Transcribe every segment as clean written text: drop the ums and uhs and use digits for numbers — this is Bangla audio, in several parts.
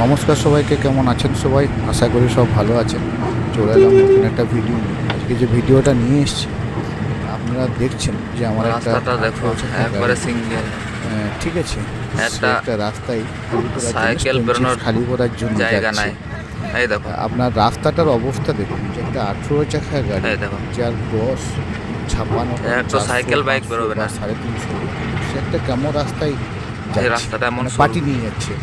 নমস্কার সবাইকে, কেমন আছেন সবাই? আশা করি সব ভালো আছেন। চলে এলাম নতুন একটা ভিডিও নিয়ে। আজকে যে ভিডিওটা নিয়ে এসেছি, আপনারা দেখছেন যে আমার একটা রাস্তাটা দেখো 18 চাকা একবারে গাড়ি, সিঙ্গেল। ঠিক আছে, সে একটা একটা রাস্তায় খালি করার জন্য, সাইকেল স্টোন চিপস বেরোনোর খালি করার জন্য জায়গা যাচ্ছে। নাই। এই দেখো, আপনার রাস্তাটার অবস্থা দেখুন, যে একটা 18 চাকা গাড়ি, এই দেখো, যার ক্রস 56, একটু 400, সাইকেল বাইক 500 বেরোবে বা না। 350, সে একটা কেমন রাস্তায় এই যাচ্ছে, রাস্তাটা এমন মানে সরু, পার্টি নিয়ে যাচ্ছে।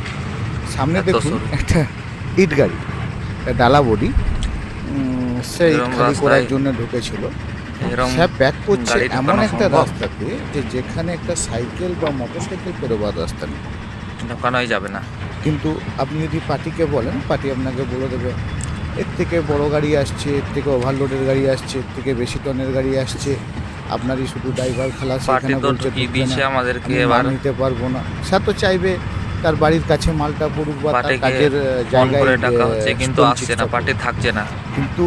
সামনে এত দেখুন সরু। একটা ইট গাড়ি, একটা ডালা বডি, সে ইট এরম খালি করার রাস্তায় জন্য ঢুকেছিল। এরম সে ব্যাক করছে গাড়ি এমন ঢোকানো একটা সম্ভব? রাস্তাতে, যে যেখানে একটা সাইকেল বা মোটরসাইকেল পেরোবার রাস্তা নেই। ঢোকানোই যাবে না। কিন্তু আপনি যদি পার্টিকে বলেন, পার্টি আপনাকে বলে দেবে এর থেকে বড় গাড়ি আসছে, এর থেকে ওভারলোডের গাড়ি আসছে, এর থেকে বেশি টনের গাড়ি আসছে, আপনারই শুধু ড্রাইভার খালাসি পার্টি এখানে তো বলছে ঢুকিয়ে ঢুকবে না, দিয়েছে আমাদেরকে, আমি মাল এবার নিতে পারবো না। সে তো চাইবে তার বাড়ির কাছে মালটা পড়ুক বা তার পার্টিকে কাজের ফোন জায়গায় করে ডাকা হচ্ছে কিন্তু স্টোন আসছে না, চিপসটা পার্টি পড়ুক। থাকছে না। কিন্তু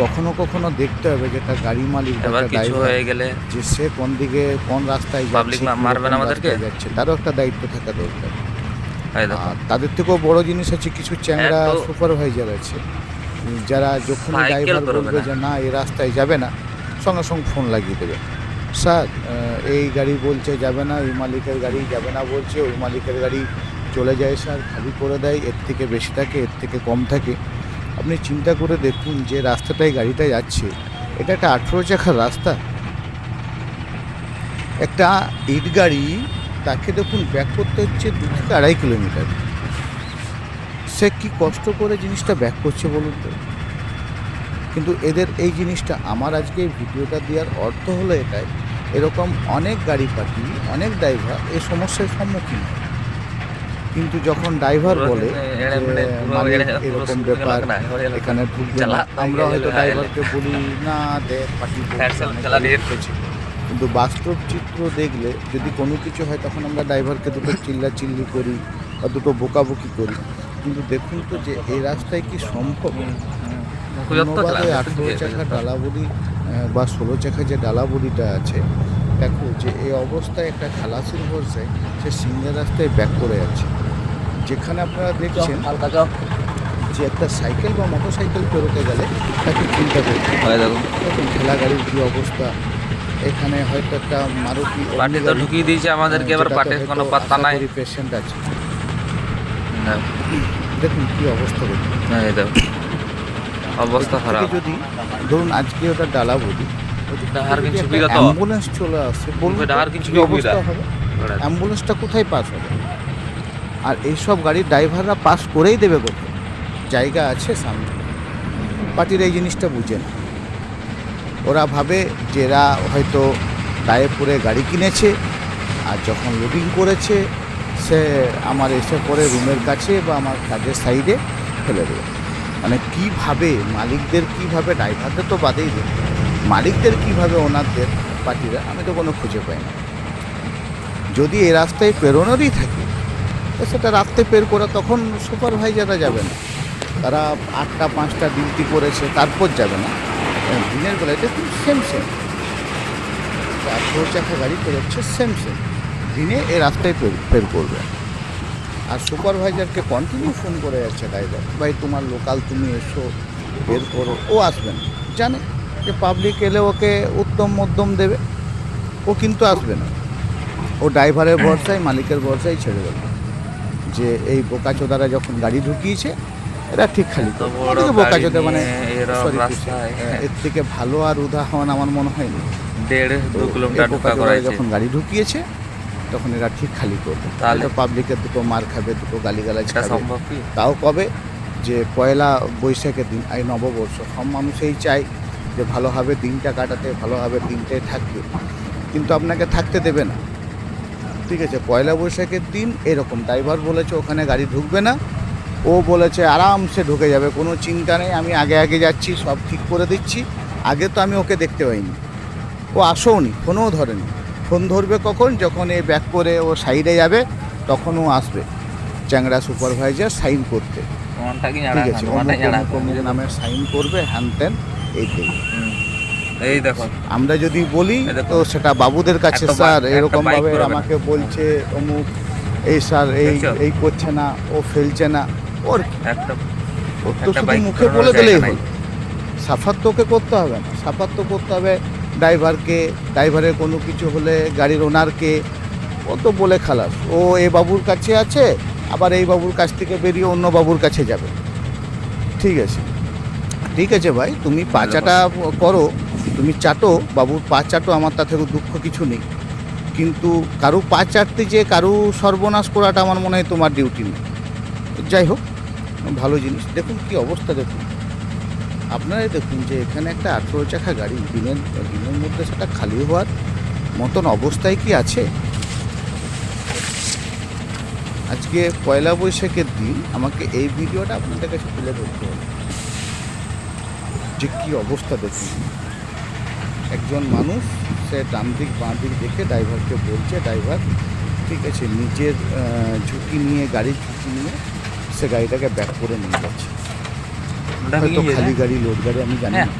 কখনো কখনো দেখতে হবে যে একটা গাড়ি মালিক বা এবার একটা কিছু ড্রাইভার, হয়ে গেলে যে সে কোন দিকে কোন রাস্তায় পাবলিক যাচ্ছে, মারবে কীরকম না আমাদেরকে। রাস্তায় যাচ্ছে, তারও একটা দায়িত্ব থাকা দরকার। এই দেখো, আর তাদের থেকেও বড় জিনিস আছে, কিছু চ্যাংড়া একটু সুপারভাইজার আছে, যারা যখনই সাইকেল ড্রাইভার বেরোবে বলবে না। যে না এই রাস্তায় যাবে না, সঙ্গে সঙ্গে ফোন লাগিয়ে দেবে। স্যার, এই গাড়ি বলছে যাবে না, এই মালিকের গাড়ি যাবে না বলছে, ওই মালিকের গাড়ি চলে যায় স্যার, খালি করে দেয়, এর থেকে বেশি থাকে, এর থেকে কম থাকে। আপনি চিন্তা করে দেখুন যে রাস্তাটায় গাড়িটা যাচ্ছে, এটা একটা 18 চাকার রাস্তা। একটা ইট গাড়ি, তাকে দেখুন ব্যাক করতে হচ্ছে 2 থেকে 2.5 কিলোমিটার। সে কি কষ্ট করে জিনিসটা ব্যাক করছে বলুন তো। কিন্তু এদের এই জিনিসটা, আমার আজকে এই ভিডিওটা দেওয়ার অর্থ হলো এটাই, এরকম অনেক গাড়ি পার্টি, অনেক ড্রাইভার এই সমস্যার সম্মুখীন হয়। কিন্তু যখন ড্রাইভার পুরো বলে কিন্তু এড়ে যে মেরে পুরো মালিক এড়ে পুরো এরকম শুরু হয়ে গেল ব্যাপার, না, হয়ে গেল এখানে ঢুকবে না, চালা আমরা হয়তো গেল ড্রাইভারকে বলি না দেখ পার্টি বলছে, অনেক চালা গাড়ি দিয়ে ঢুকেছে। কিন্তু বাস্তব চিত্র দেখলে যদি কোনো কিছু হয়, তখন আমরা ড্রাইভারকে দুটো চিল্লাচিল্লি করি বা দুটো বকাবকি করি। কিন্তু দেখুন তো যে এই রাস্তায় কি সম্ভব? ধন্যবাদ ওই 18 চাকার ডালা বডি বা 16 চাকার যে ডালা বডিটা আছে, দেখো যে এই অবস্থায় একটা খালাসির ভরসায় সে সিঙ্গেল রাস্তায় ব্যাক করে যাচ্ছে। যেখানে আপনারা দেখছেন যে একটা সাইকেল বা মোটরসাইকেল পেরোতে গেলে তাকে চিন্তা করতে হয়। দেখুন ঠেলা গাড়ির কী অবস্থা। এখানে হয়তো একটা মারুতি পার্টি অগ্নি তো গাড়ি, ঢুকিয়ে দিয়েছে আমাদেরকে, এবার যেটাতে পার্টির হয়তো কোনো পাত্তা আশা নাই। করি পেশেন্ট আছে। না, দেখুন কী অবস্থা দেখুন। এই দেখো অবস্থা এদিক থেকে খারাপ। যদি ধরুন আজকে ওটা ডালা বডি, ওদিক থেকে ডাহার যদি কিছু একটা বিগত অ্যাম্বুলেন্স চলে আসে, বলুন তো ডাহার কিছু কী অবস্থা হবে? অ্যাম্বুলেন্সটা কোথায় পাস হবে? আর এইসব গাড়ির ড্রাইভাররা পাস করেই দেবে কোথায়? জায়গা আছে সামনে। পার্টির এই জিনিসটা বুঝে না। ওরা ভাবে যে এরা হয়তো গায়ে পড়ে গাড়ি কিনেছে, আর যখন লোডিং করেছে সে আমার এসে পড়ে রুমের কাছে বা আমার কাজের সাইডে ফেলে দেবে। মানে কীভাবে মালিকদের, কীভাবে ড্রাইভারদের তো বাদেই দেবে, মালিকদের কীভাবে ওনাদের পার্টিরা, আমি তো কোনো খুঁজে পাই না। যদি এই রাস্তায় পেরোনোরই থাকে, তো সেটা রাস্তে পের করে তখন সুপারভাইজাররা যাবে না। তারা 8টা 5টা ডিউটি করেছে তারপর যাবে না, দিনের বেলায় দেখুন সেম 18 চাকা গাড়ি পেরোচ্ছে সেম দিনে এই রাস্তায় বের করবে। আর সুপারভাইজারকে কন্টিনিউ ফোন করে যাচ্ছে ড্রাইভার, ভাই তোমার লোকাল তুমি এসো বের করো। ও আসবে না, জানে যে পাবলিক এলে ওকে উত্তম মধ্যম দেবে, ও কিন্তু আসবে না। ও ড্রাইভারের ভরসায়, মালিকের ভরসায় ছেড়ে দেবে যে এই বোকাচোদারা যখন গাড়ি ঢুকিয়েছে এরা ঠিক খালি এত করবে। বড় এদিকে গাড়ি বোকাচোদা মানে নিয়ে এরকম সরি টু সে, রাস্তায় এর থেকে ভালো আর উদাহরণ আমার মনে হয়নি। 1.5-2 এই কিলোমিটার ঢোকা বোকাচোদারা করাইছে, যখন গাড়ি ঢুকিয়েছে তখন এরা ঠিক খালি করবে। তাহলে এটা পাবলিকের দুটো মার খাবে, দুটো গালিগালাজ এটা খাবে। সম্ভব কি? তাও কবে? যে পয়লা বৈশাখের দিন, এই নববর্ষ, সব মানুষই চায় যে ভালোভাবে দিনটা কাটাতে, ভালোভাবে দিনটাই থাকতে, কিন্তু আপনাকে থাকতে দেবে না। ঠিক আছে, পয়লা বৈশাখের দিন এরকম ড্রাইভার বলেছে ওখানে গাড়ি ঢুকবে না, ও বলেছে আরামসে ঢুকে যাবে, কোনো চিন্তা নেই, আমি আগে আগে যাচ্ছি, সব ঠিক করে দিচ্ছি। আগে তো আমি ওকে দেখতে পাইনি, ও আসেও নি, ফোনও ধরেনি। ফোন ধরবে কখন? যখন এই ব্যাক করে ও সাইডে যাবে তখন ও আসবে চ্যাংড়া সুপারভাইজার সাইন করতে। ঠিক আছে, অমুক অমুক নামে সাইন করবে, হ্যান ত্যান এই দেখবে। এই দেখো, আমরা যদি বলি এই দেখো, তো সেটা বাবুদের কাছে, একটা স্যার একটা এরকমভাবে বাইক বেরোবে না। আমাকে বলছে অমুক, এই স্যার এই দেখছো? এই করছে না, ও ফেলছে না। ওর কি? একটা ওর তো একটা শুধু বাইক মুখে চালানোর বলে জায়গা দিলেই নাই। হলো। সাফার তো ওকে করতে হবে না, সাফার তো করতে হবে ড্রাইভারকে, ড্রাইভারের কোনো কিছু হলে গাড়ির ওনারকে। ও তো বলে খালাস, ও এ বাবুর কাছে আছে, আবার এই বাবুর কাছ থেকে বেরিয়ে অন্য বাবুর কাছে যাবে। ঠিক আছে, ঠিক আছে ভাই, তুমি পাচাটা করো, তুমি চাটো, বাবুর পা চাটো, আমার তাতে দুঃখ কিছু নেই। কিন্তু কারো পা চাটতে যে কারো সর্বনাশ করাটা আমার মনে হয় তোমার ডিউটি নেই। যাই হোক, ভালো জিনিস। দেখুন কি অবস্থা, দেখুন আপনারাই দেখুন যে এখানে একটা 18 চাকা গাড়ি দিনের দিনের মধ্যে সেটা খালি হওয়ার মতন অবস্থায় কি আছে? আজকে পয়লা বৈশাখের দিন আমাকে এই ভিডিওটা আপনাদের কাছে তুলে ধরতে হবে যে কী অবস্থা। দেখুন, একজন মানুষ সে ডান দিক বাঁ দিক দেখে ড্রাইভারকে বলছে, ড্রাইভার ঠিক আছে নিজের ঝুঁকি নিয়ে, গাড়ির ঝুঁকি নিয়ে সে গাড়িটাকে ব্যাক করে নিয়ে যাচ্ছে। ওটা হয়তো নিয়ে খালি যায়। গাড়ি, লোড গাড়ি, আমি জানি হ্যাঁ। না।